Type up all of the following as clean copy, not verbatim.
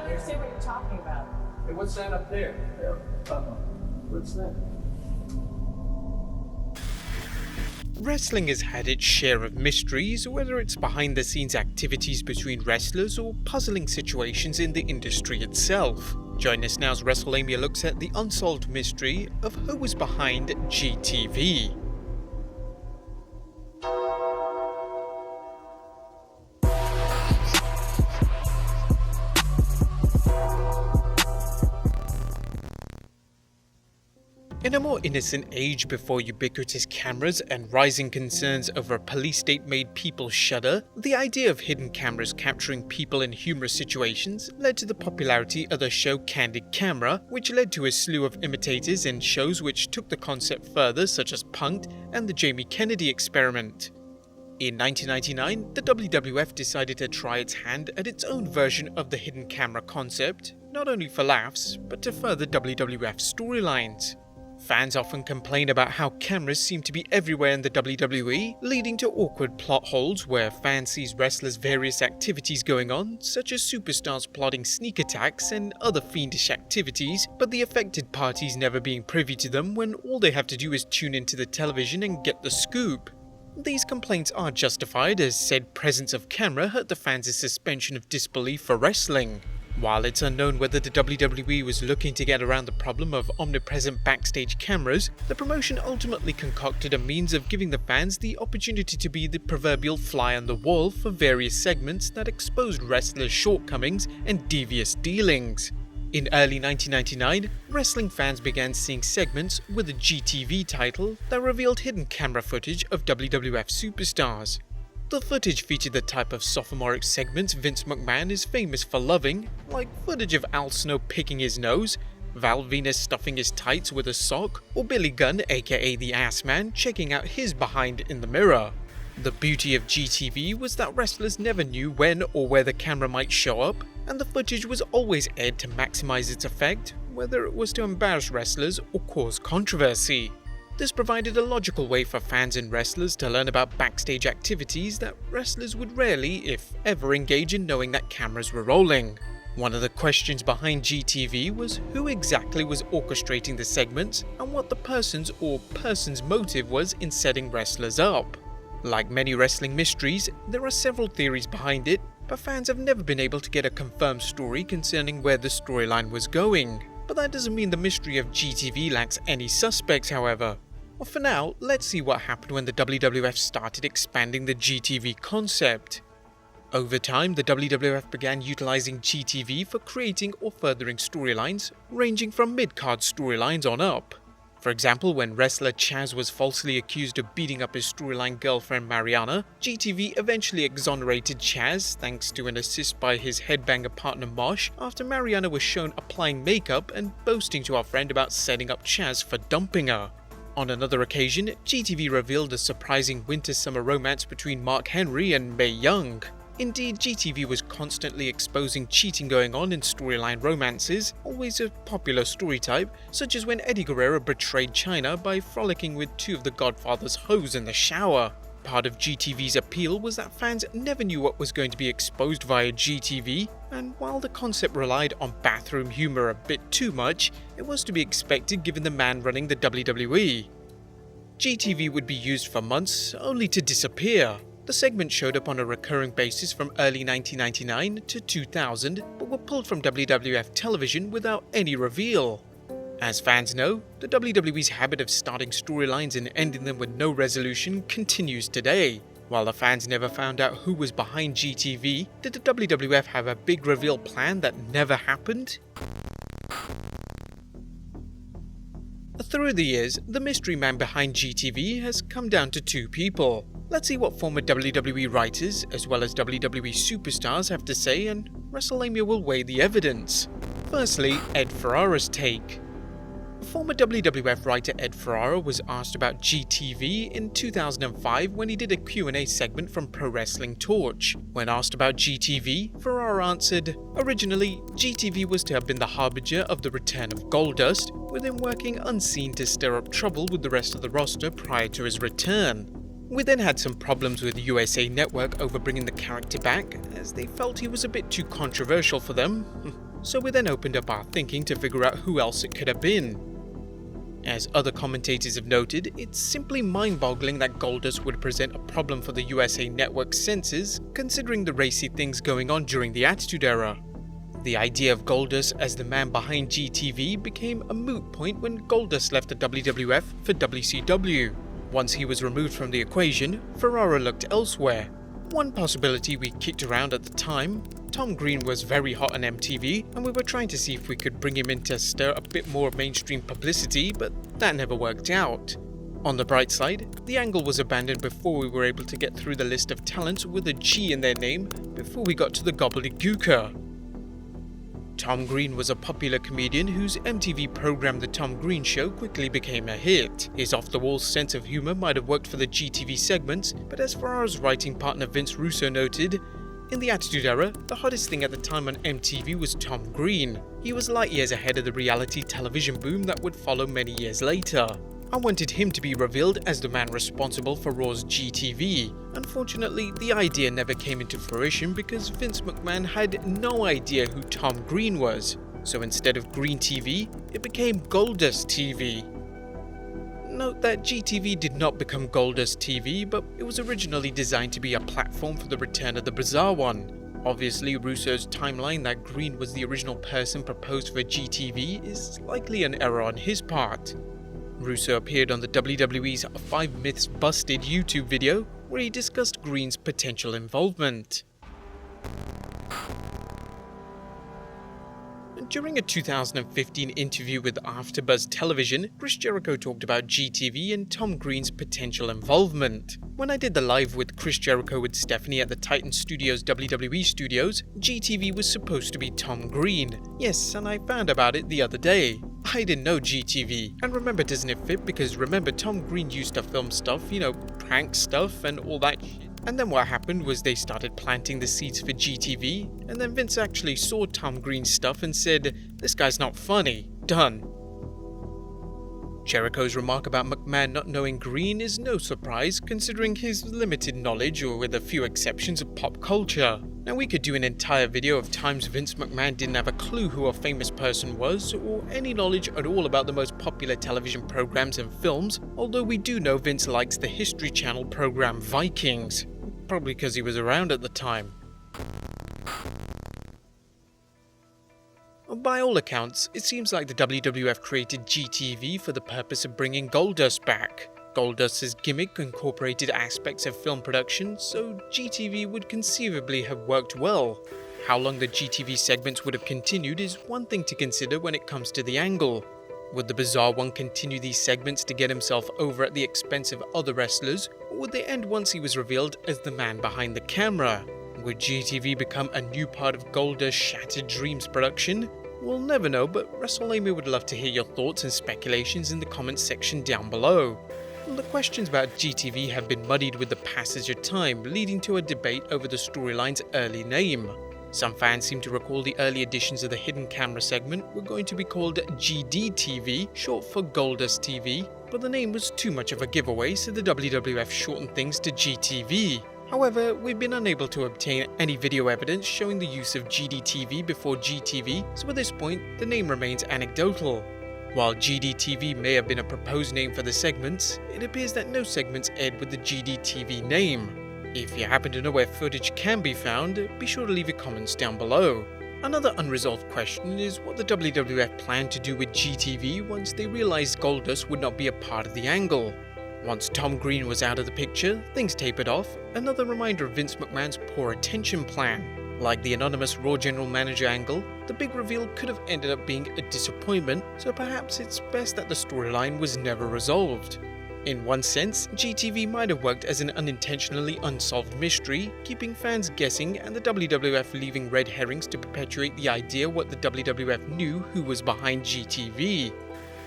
don't understand what you're talking about. Hey, what's that up there? What's that? Wrestling has had its share of mysteries, whether it's behind-the-scenes activities between wrestlers or puzzling situations in the industry itself. Join us now as Wrestlelamia looks at the unsolved mystery of who was behind GTV. In a more innocent age before ubiquitous cameras and rising concerns over a police state made people shudder, the idea of hidden cameras capturing people in humorous situations led to the popularity of the show Candid Camera, which led to a slew of imitators and shows which took the concept further, such as Punk'd and the Jamie Kennedy Experiment. In 1999, the WWF decided to try its hand at its own version of the hidden camera concept, not only for laughs, but to further WWF storylines. Fans often complain about how cameras seem to be everywhere in the WWE, leading to awkward plot holes where fans see wrestlers' various activities going on, such as superstars plotting sneak attacks and other fiendish activities, but the affected parties never being privy to them when all they have to do is tune into the television and get the scoop. These complaints are justified, as said presence of camera hurt the fans' suspension of disbelief for wrestling. While it's unknown whether the WWE was looking to get around the problem of omnipresent backstage cameras, the promotion ultimately concocted a means of giving the fans the opportunity to be the proverbial fly on the wall for various segments that exposed wrestlers' shortcomings and devious dealings. In early 1999, wrestling fans began seeing segments with a GTV title that revealed hidden camera footage of WWF superstars. The footage featured the type of sophomoric segments Vince McMahon is famous for loving, like footage of Al Snow picking his nose, Val Venus stuffing his tights with a sock, or Billy Gunn, aka the Ass Man, checking out his behind in the mirror. The beauty of GTV was that wrestlers never knew when or where the camera might show up, and the footage was always aired to maximize its effect, whether it was to embarrass wrestlers or cause controversy. This provided a logical way for fans and wrestlers to learn about backstage activities that wrestlers would rarely, if ever, engage in knowing that cameras were rolling. One of the questions behind GTV was who exactly was orchestrating the segments and what the person's motive was in setting wrestlers up. Like many wrestling mysteries, there are several theories behind it, but fans have never been able to get a confirmed story concerning where the storyline was going. But that doesn't mean the mystery of GTV lacks any suspects, however. Well, for now, let's see what happened when the WWF started expanding the GTV concept. Over time, the WWF began utilizing GTV for creating or furthering storylines, ranging from mid-card storylines on up. For example, when wrestler Chaz was falsely accused of beating up his storyline girlfriend Mariana, GTV eventually exonerated Chaz thanks to an assist by his headbanger partner Mosh after Mariana was shown applying makeup and boasting to our friend about setting up Chaz for dumping her. On another occasion, GTV revealed a surprising winter-summer romance between Mark Henry and Mae Young. Indeed, GTV was constantly exposing cheating going on in storyline romances, always a popular story type, such as when Eddie Guerrero betrayed Chyna by frolicking with two of the Godfather's hoes in the shower. Part of GTV's appeal was that fans never knew what was going to be exposed via GTV, and while the concept relied on bathroom humor a bit too much, it was to be expected given the man running the WWE. GTV would be used for months, only to disappear. The segment showed up on a recurring basis from early 1999 to 2000, but were pulled from WWF television without any reveal. As fans know, the WWE's habit of starting storylines and ending them with no resolution continues today. While the fans never found out who was behind GTV, did the WWF have a big reveal plan that never happened? Through the years, the mystery man behind GTV has come down to two people. Let's see what former WWE writers, as well as WWE superstars, have to say, and Wrestlelamia will weigh the evidence. Firstly, Ed Ferrara's take. Former WWF writer Ed Ferrara was asked about GTV in 2005 when he did a Q&A segment from Pro Wrestling Torch. When asked about GTV, Ferrara answered, "Originally, GTV was to have been the harbinger of the return of Goldust, with him working unseen to stir up trouble with the rest of the roster prior to his return. We then had some problems with USA Network over bringing the character back, as they felt he was a bit too controversial for them. so we then opened up our thinking to figure out who else it could have been. As other commentators have noted, it's simply mind-boggling that Goldust would present a problem for the USA Network's censors, considering the racy things going on during the Attitude Era. The idea of Goldust as the man behind GTV became a moot point when Goldust left the WWF for WCW. Once he was removed from the equation, Ferrara looked elsewhere. One possibility we kicked around at the time: Tom Green was very hot on MTV, and we were trying to see if we could bring him in to stir a bit more mainstream publicity, but that never worked out. On the bright side, the angle was abandoned before we were able to get through the list of talents with a G in their name before we got to the gobbledygooker. Tom Green was a popular comedian whose MTV program The Tom Green Show quickly became a hit. His off-the-wall sense of humor might have worked for the GTV segments, but as Ferrara's writing partner Vince Russo noted, in the Attitude Era, the hottest thing at the time on MTV was Tom Green. He was light years ahead of the reality television boom that would follow many years later. I wanted him to be revealed as the man responsible for Raw's GTV. Unfortunately, the idea never came into fruition because Vince McMahon had no idea who Tom Green was. So instead of Green TV, it became Goldust TV. Note that GTV did not become Goldust TV, but it was originally designed to be a platform for the return of the Bizarre One. Obviously, Russo's timeline that Green was the original person proposed for GTV is likely an error on his part. Russo appeared on the WWE'S 5 Myths Busted YouTube video, where he discussed Green's potential involvement. During a 2015 interview with AfterBuzz Television, Chris Jericho talked about GTV and Tom Green's potential involvement. When I did the live with Chris Jericho with Stephanie at the Titan Studios WWE studios, GTV was supposed to be Tom Green. Yes, and I found about it the other day. I didn't know GTV, and remember, doesn't it fit? Because remember, Tom Green used to film stuff, prank stuff and all that shit. And then what happened was they started planting the seeds for GTV, and then Vince actually saw Tom Green's stuff and said, "This guy's not funny, done." Jericho's remark about McMahon not knowing Green is no surprise considering his limited knowledge, or with a few exceptions, of pop culture. Now, we could do an entire video of times Vince McMahon didn't have a clue who a famous person was, or any knowledge at all about the most popular television programs and films, although we do know Vince likes the History Channel program Vikings, probably because he was around at the time. By all accounts, it seems like the WWF created GTV for the purpose of bringing Goldust back. Goldust's gimmick incorporated aspects of film production, so GTV would conceivably have worked well. How long the GTV segments would have continued is one thing to consider when it comes to the angle. Would the Bizarre One continue these segments to get himself over at the expense of other wrestlers, or would they end once he was revealed as the man behind the camera? Would GTV become a new part of Goldust's Shattered Dreams production? We'll never know, but Wrestlelamia would love to hear your thoughts and speculations in the comments section down below. The questions about GTV have been muddied with the passage of time, leading to a debate over the storyline's early name. Some fans seem to recall the early editions of the hidden camera segment were going to be called GDTV, short for Goldust TV, but the name was too much of a giveaway, so the WWF shortened things to GTV. However, we've been unable to obtain any video evidence showing the use of GDTV before GTV, so at this point, the name remains anecdotal. While GDTV may have been a proposed name for the segments, it appears that no segments aired with the GDTV name. If you happen to know where footage can be found, be sure to leave your comments down below. Another unresolved question is what the WWF planned to do with GTV once they realized Goldust would not be a part of the angle. Once Tom Green was out of the picture, things tapered off, another reminder of Vince McMahon's poor attention plan. Like the anonymous Raw General Manager angle, the big reveal could have ended up being a disappointment, so perhaps it's best that the storyline was never resolved. In one sense, GTV might have worked as an unintentionally unsolved mystery, keeping fans guessing and the WWF leaving red herrings to perpetuate the idea what the WWF knew who was behind GTV.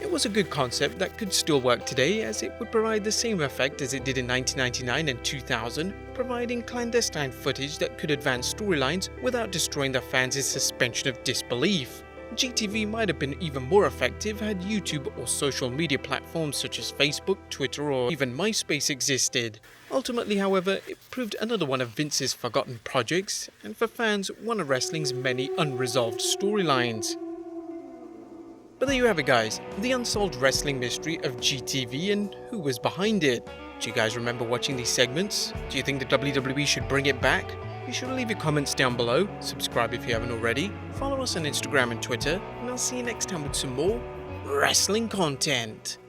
It was a good concept that could still work today, as it would provide the same effect as it did in 1999 and 2000, providing clandestine footage that could advance storylines without destroying the fans' suspension of disbelief. GTV might have been even more effective had YouTube or social media platforms such as Facebook, Twitter, or even MySpace existed. Ultimately, however, it proved another one of Vince's forgotten projects, and for fans, one of wrestling's many unresolved storylines. But there you have it, guys, the unsolved wrestling mystery of GTV and who was behind it. Do you guys remember watching these segments? Do you think the WWE should bring it back? Be sure to leave your comments down below, subscribe if you haven't already, follow us on Instagram and Twitter, and I'll see you next time with some more wrestling content.